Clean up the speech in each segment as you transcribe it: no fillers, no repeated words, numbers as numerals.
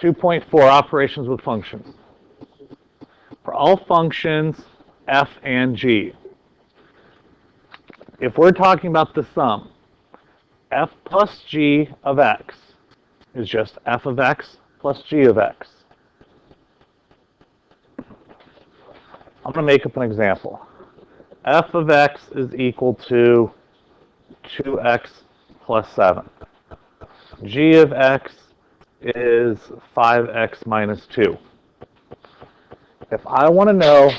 2.4, operations with functions. For all functions f and g, if we're talking about the sum, f plus g of x is just f of x plus g of x. I'm going to make up an example. F of x is equal to 2x plus 7. G of x is 5x minus 2. If I want to know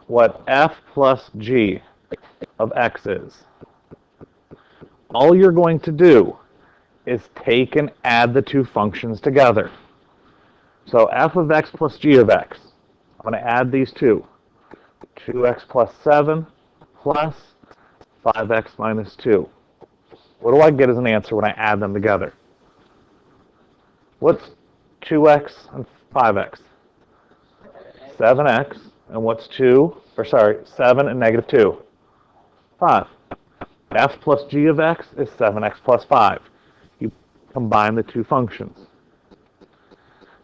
what f plus g of x is, all you're going to do is take and add the two functions together. So f of x plus g of x, I'm going to add these two. 2x plus 7 plus 5x minus 2. What do I get as an answer when I add them together? What's 2x and 5x? 7x. And what's 7 and negative 2? 5. F plus g of x is 7x plus 5. You combine the two functions.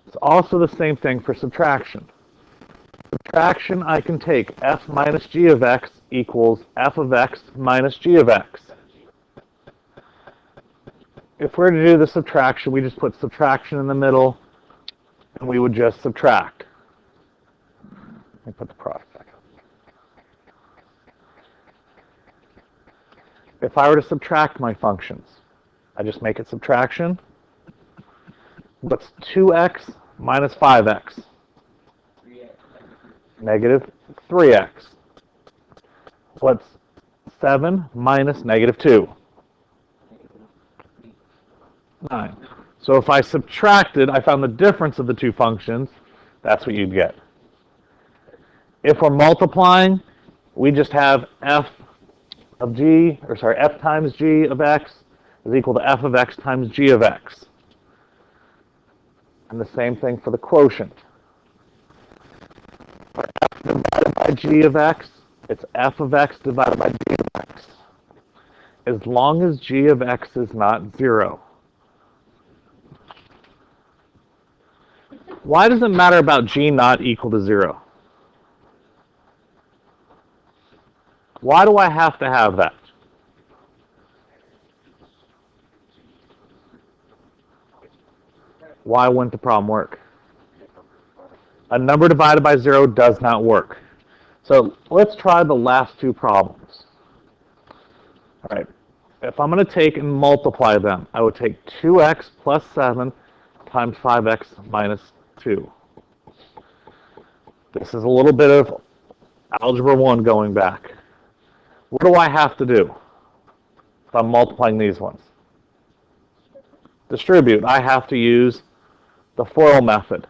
It's also the same thing for subtraction. Subtraction, I can take f minus g of x equals f of x minus g of x. If we're to do the subtraction, we just put subtraction in the middle, and we would just subtract. Let me put the product back up. If I were to subtract my functions, I just make it subtraction. What's 2x minus 5x? Negative 3x. What's 7 minus negative 2? 9. So if I subtracted, I found the difference of the two functions, that's what you'd get. If we're multiplying, we just have f times g of x is equal to f of x times g of x. And the same thing for the quotient. For f divided by g of x, it's f of x divided by g of x. As long as g of x is not 0. Why does it matter about g not equal to 0? Why do I have to have that? Why wouldn't the problem work? A number divided by 0 does not work. So let's try the last two problems. All right. If I'm going to take and multiply them, I would take 2x plus 7 times 5x minus 2. This is a little bit of Algebra 1 going back. What do I have to do if I'm multiplying these ones? Distribute. I have to use the FOIL method.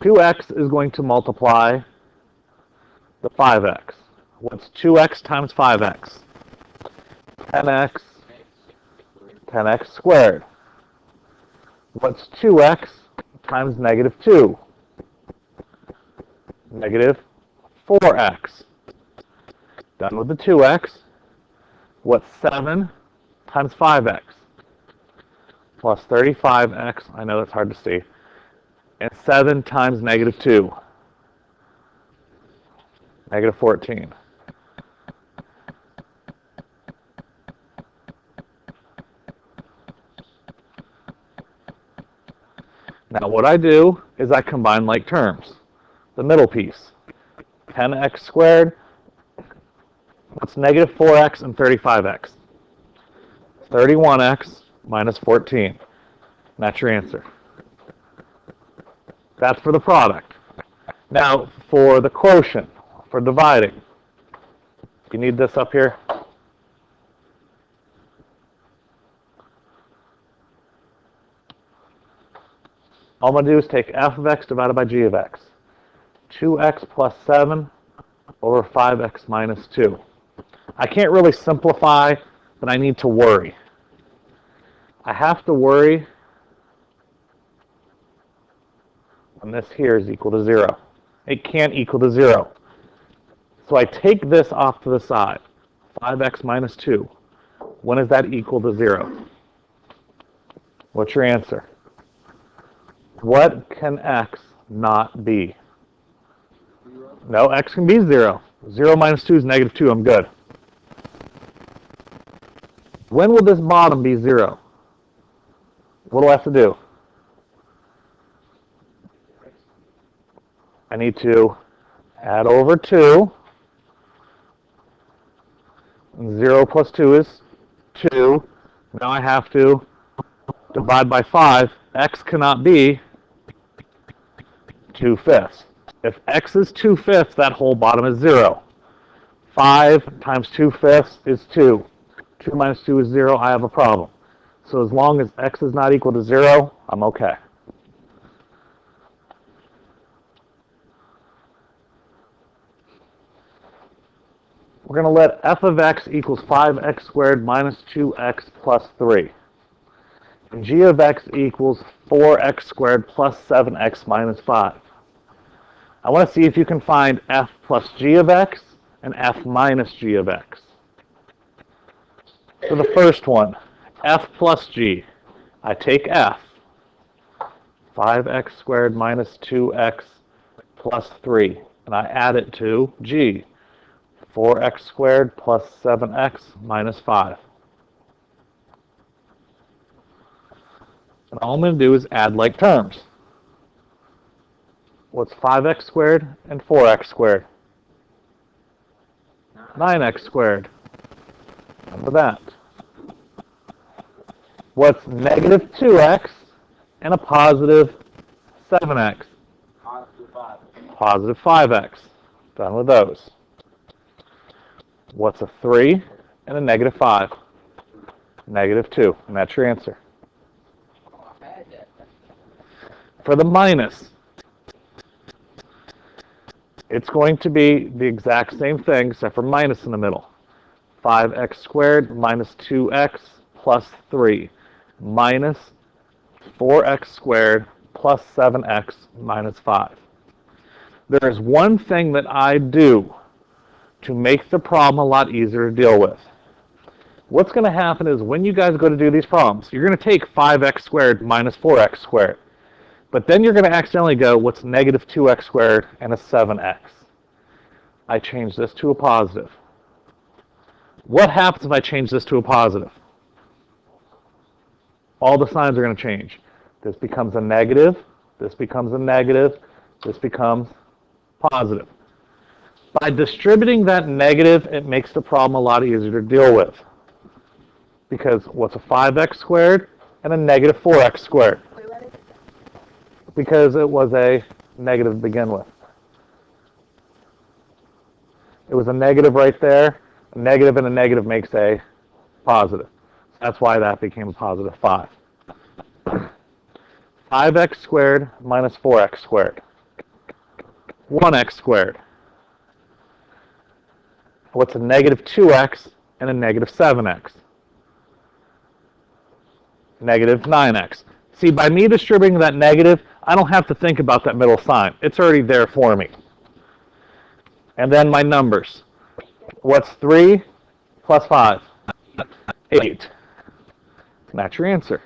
2x is going to multiply the 5x. What's 2x times 5x? 10x, 10x squared. What's 2x times negative 2? Negative 4x. Done with the 2x. What's 7 times 5x? Plus 35x. I know that's hard to see. And 7 times negative 2. Negative 14. Now what I do is I combine like terms. The middle piece. 10x squared. What's negative 4x and 35x? 31x minus 14. And that's your answer. That's for the product. Now, for the quotient, for dividing, you need this up here. All I'm going to do is take f of x divided by g of x. 2x plus 7 over 5x minus 2. I can't really simplify, but I need to worry. I have to worry when this here is equal to 0. It can't equal to 0. So I take this off to the side. 5x minus 2. When is that equal to 0? What's your answer? What can x not be? No, x can be 0. 0 minus 2 is negative 2. I'm good. When will this bottom be 0? What do I have to do? I need to add over 2. 0 plus 2 is 2. Now I have to divide by 5. X cannot be 2/5. If x is 2/5, that whole bottom is 0. 5 times 2/5 is 2. 2 minus 2 is 0. I have a problem. So as long as x is not equal to 0, I'm okay. We're going to let f of x equals 5x squared minus 2x plus 3. And g of x equals 4x squared plus 7x minus 5. I want to see if you can find f plus g of x and f minus g of x. So the first one, f plus g. I take f, 5x squared minus 2x plus 3, and I add it to g, 4x squared plus 7x minus 5. And all I'm going to do is add like terms. What's 5x squared and 4x squared? 9x squared. Remember that. What's negative 2x and a positive 7x? Positive 5x. Done with those. What's a 3 and a negative 5? Negative 2. And that's your answer. For the minus, it's going to be the exact same thing except for minus in the middle. 5x squared minus 2x plus 3 minus 4x squared plus 7x minus 5. There is one thing that I do to make the problem a lot easier to deal with. What's going to happen is when you guys go to do these problems, you're going to take 5x squared minus 4x squared. But then you're going to accidentally go, what's negative 2x squared and a 7x? I change this to a positive. What happens if I change this to a positive? All the signs are going to change. This becomes a negative, this becomes a negative, this becomes positive. By distributing that negative, it makes the problem a lot easier to deal with. Because what's a 5x squared and a negative 4x squared? Because it was a negative to begin with. It was a negative right there. A negative and a negative makes a positive. That's why that became a positive 5. 5x squared minus 4x squared. 1x squared. What's a negative 2x and a negative 7x? Negative 9x. See, by me distributing that negative, I don't have to think about that middle sign. It's already there for me. And then my numbers. What's 3 plus 5? 8. That's your answer.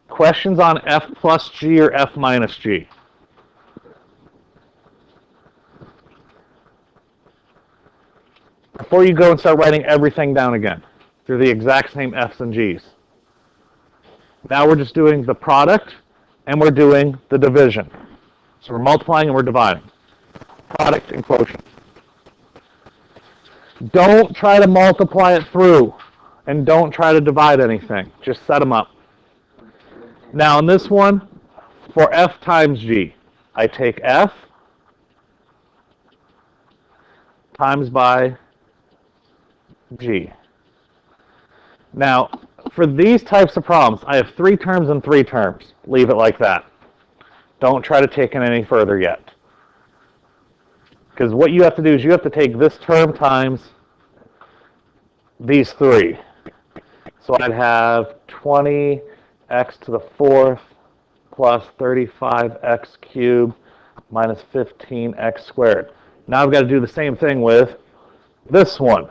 Questions on f plus g or f minus g? Before you go and start writing everything down again, they're the exact same f's and g's. Now we're just doing the product and we're doing the division. So we're multiplying and we're dividing. Product and quotient. Don't try to multiply it through and don't try to divide anything. Just set them up. Now in this one, for f times g, I take f times by g. Now, for these types of problems, I have 3 terms and 3 terms. Leave it like that. Don't try to take it any further yet. Because what you have to do is you have to take this term times these 3. So I'd have 20x to the 4th plus 35x cubed minus 15x squared. Now I've got to do the same thing with this one.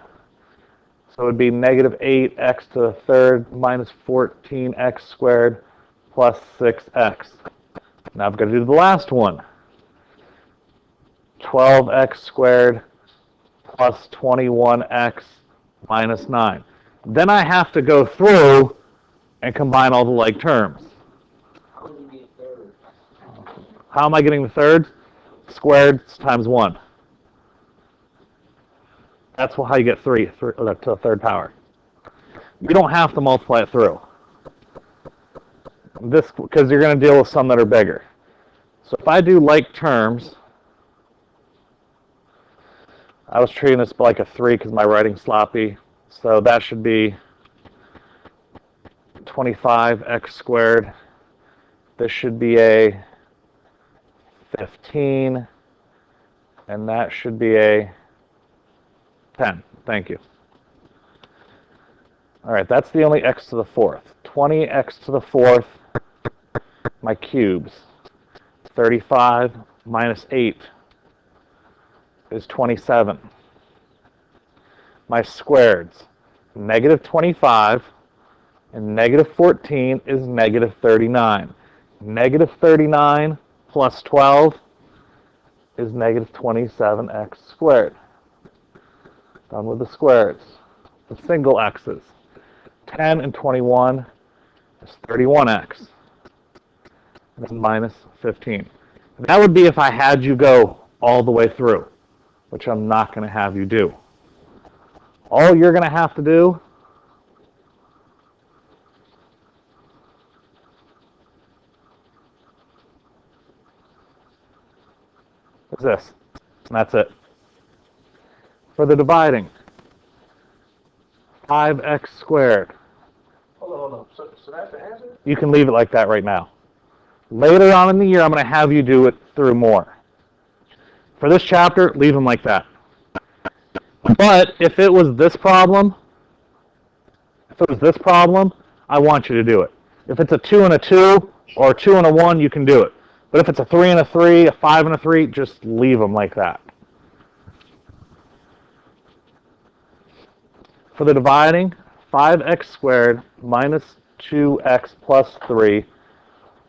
So it would be negative 8x to the 3rd minus 14x squared plus 6x. Now I've got to do the last one. 12x squared plus 21x minus 9. Then I have to go through and combine all the like terms. How am I getting the thirds? Squared times 1. That's how you get 3 to the third power. You don't have to multiply it through. This, because you're going to deal with some that are bigger. So if I do like terms, I was treating this like a 3 because my writing's sloppy. So that should be 25x squared. This should be a 15. And that should be a 10. Thank you. All right, that's the only x to the fourth. 20x to the fourth, my cubes. 35 minus 8 is 27. My squareds, negative 25 and negative 14 is negative 39. Negative 39 plus 12 is negative 27x squared. Done with the squares. The single x's. 10 and 21 is 31x. And then minus 15. That would be if I had you go all the way through, which I'm not going to have you do. All you're going to have to do is this. And that's it. For the dividing, 5x squared. Hold on. So that's the answer? You can leave it like that right now. Later on in the year, I'm going to have you do it through more. For this chapter, leave them like that. But if it was this problem, I want you to do it. If it's a 2 and a 2, or a 2 and a 1, you can do it. But if it's a 3 and a 3, a 5 and a 3, just leave them like that. For the dividing, 5x squared minus 2x plus 3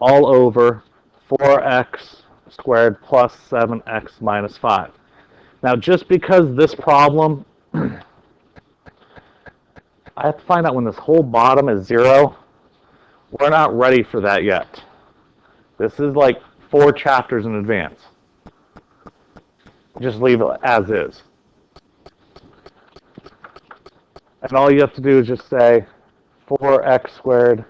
all over 4x squared plus 7x minus 5. Now, just because this problem, I have to find out when this whole bottom is 0. We're not ready for that yet. This is like 4 chapters in advance. Just leave it as is. And all you have to do is just say 4x squared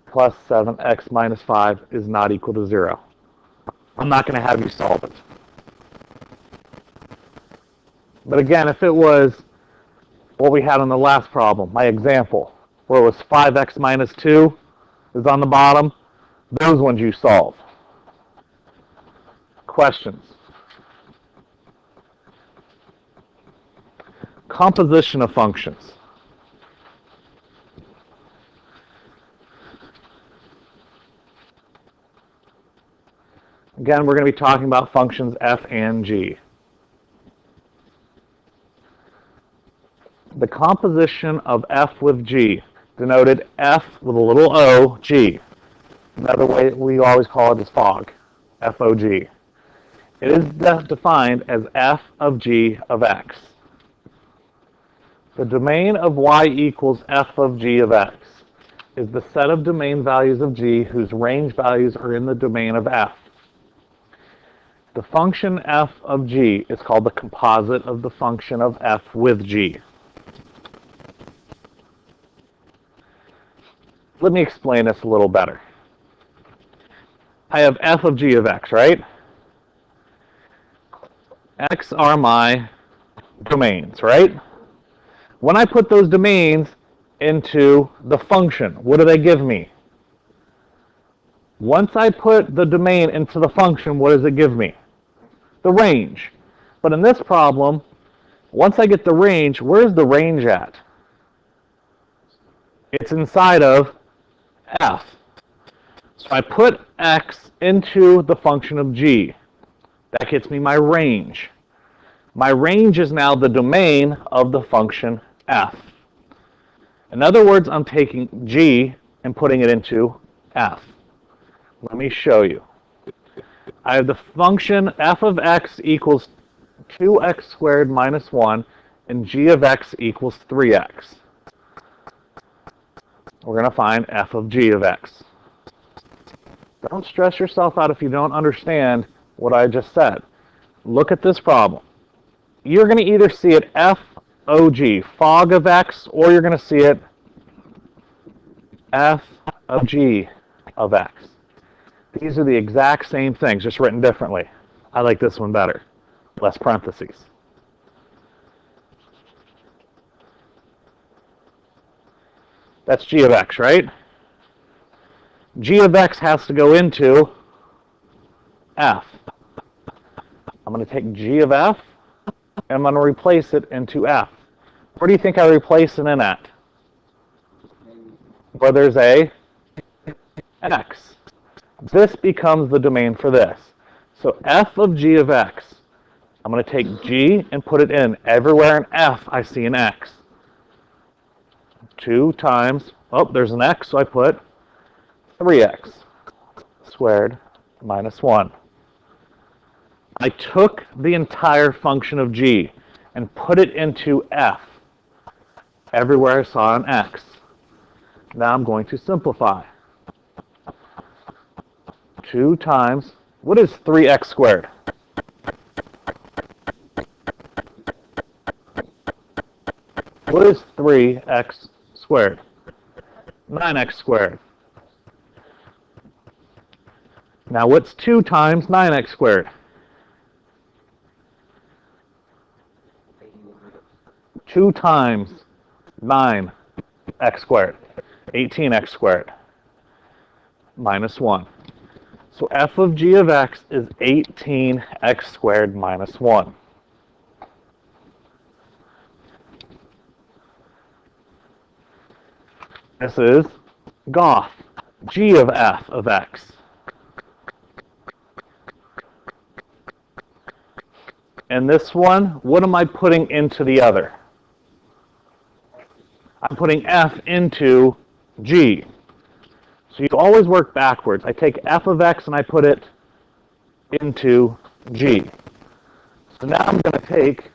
plus 7x minus 5 is not equal to 0. I'm not going to have you solve it. But again, if it was what we had on the last problem, my example, where it was 5x minus 2 is on the bottom, those ones you solve. Questions? Composition of functions. Again, we're going to be talking about functions f and g. The composition of f with g, denoted f with a little o, g. Another way we always call it is fog, F-O-G. It is defined as f of g of x. The domain of y equals f of g of x is the set of domain values of g whose range values are in the domain of f. The function f of g is called the composite of the function of f with g. Let me explain this a little better. I have f of g of x, right? X are my domains, right? When I put those domains into the function, what do they give me? Once I put the domain into the function, what does it give me? The range. But in this problem, once I get the range, where's the range at? It's inside of f. So I put x into the function of g. That gets me my range. My range is now the domain of the function f. In other words, I'm taking g and putting it into f. Let me show you. I have the function f of x equals 2x squared minus 1, and g of x equals 3x. We're going to find f of g of x. Don't stress yourself out if you don't understand what I just said. Look at this problem. You're going to either see it f-o-g, fog of x, or you're going to see it f of g of x. These are the exact same things, just written differently. I like this one better. Less parentheses. That's g of x, right? G of x has to go into f. I'm going to take g of f, and I'm going to replace it into f. Where do you think I replace it in at? Where there's a x. This becomes the domain for this. So f of g of x, I'm going to take g and put it in. Everywhere in f, I see an x. 2 times, oh, there's an x, so I put 3x squared minus 1. I took the entire function of g and put it into f. Everywhere I saw an x. Now I'm going to simplify. 2 times, what is 3x squared? What is 3x squared? 9x squared. Now what's 2 times 9x squared? 2 times 9x squared. 18x squared. Minus 1. So f of g of x is 18x squared minus 1. This is Goff, g of f of x. And this one, what am I putting into the other? I'm putting f into g. So you always work backwards. I take f of x and I put it into g. So now I'm going to take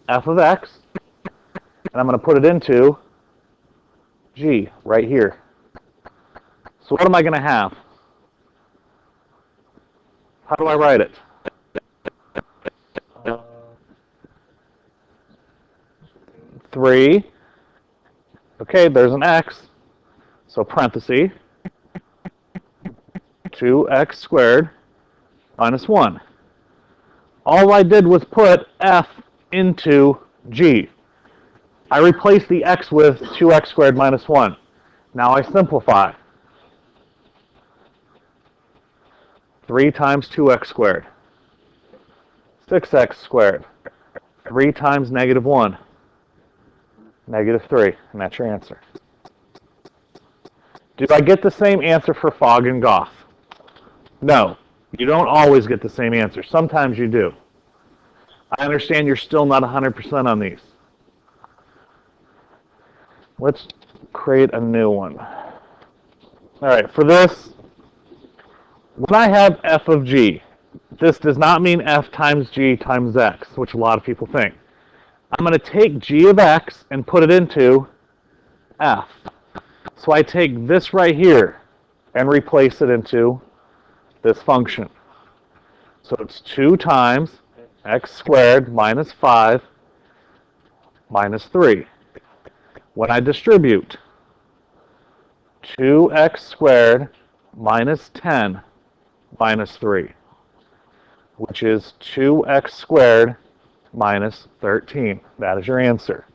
f of x and I'm going to put it into g right here. So what am I going to have? How do I write it? 3. Okay, there's an x. So parenthesis, 2x squared minus 1. All I did was put f into g. I replaced the x with 2x squared minus 1. Now I simplify. 3 times 2x squared. 6x squared. 3 times negative 1. Negative 3. And that's your answer. Do I get the same answer for fog and Goff? No. You don't always get the same answer. Sometimes you do. I understand you're still not 100% on these. Let's create a new one. All right, for this, when I have f of g, this does not mean f times g times x, which a lot of people think. I'm going to take g of x and put it into f. So I take this right here and replace it into this function. So it's 2 times x squared minus 5 minus 3. When I distribute, 2x squared minus 10 minus 3, which is 2x squared minus 13. That is your answer.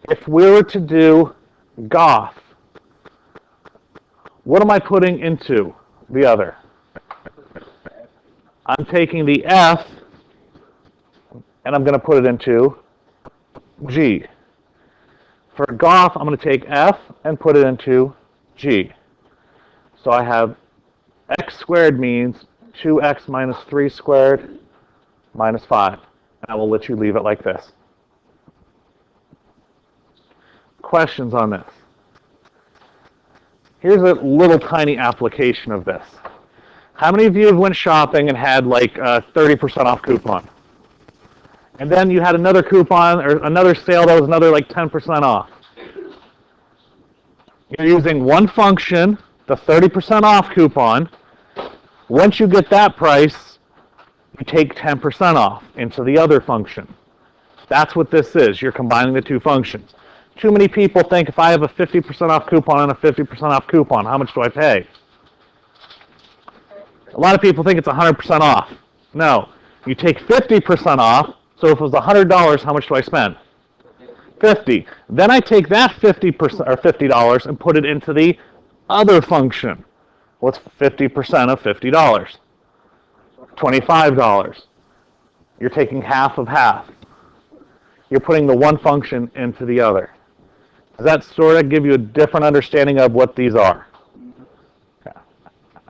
If we were to do Goff, what am I putting into the other? I'm taking the f and I'm going to put it into g. For Goff, I'm going to take f and put it into g. So I have x squared means 2x minus 3 squared minus 5. And I will let you leave it like this. Questions on this? Here's a little tiny application of this. How many of you have went shopping and had like a 30% off coupon? And then you had another coupon or another sale that was another like 10% off. You're using one function, the 30% off coupon. Once you get that price, you take 10% off into the other function. That's what this is. You're combining the two functions. Too many people think if I have a 50% off coupon and a 50% off coupon, how much do I pay? A lot of people think it's 100% off. No. You take 50% off, so if it was $100, how much do I spend? 50. Then I take that 50% or $50 and put it into the other function. What's 50% of $50? $25. You're taking half of half. You're putting the one function into the other. Does that sort of give you a different understanding of what these are?